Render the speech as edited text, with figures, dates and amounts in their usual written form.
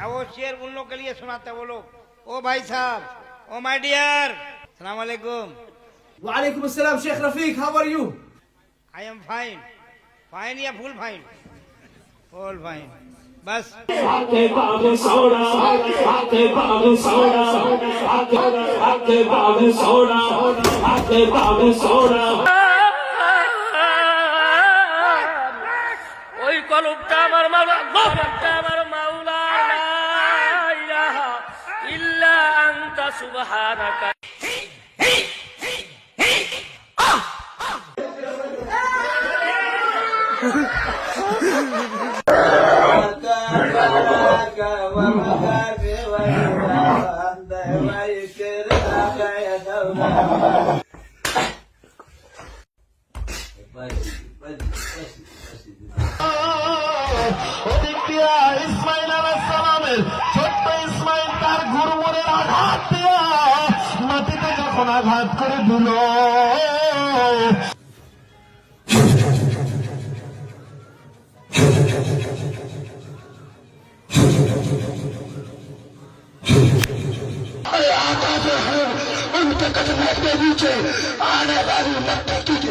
वो शेर उन लोग के लिए सुनाते वो लोग। ओ भाई साहब, ओ माय डियर, सलाम वालेकुम। वालेकुम अस्सलाम Sheikh Rafiq, how are you? I am fine. Fine या फुल फाइन? Full fine. बस ওই কলবটা আমার মাওলা, কলবটা আমার মাওলা, লা ইলাহা ইল্লা আনতা সুবহানাকা। ইসমাইল আলাইহিস সালামের ছোট্ট ইসমাইল তার গুরুমনের আঘাত দিয়া মাটিতে যখন আঘাত করে দিল, انت قد مات بيجي انا غادي مكتك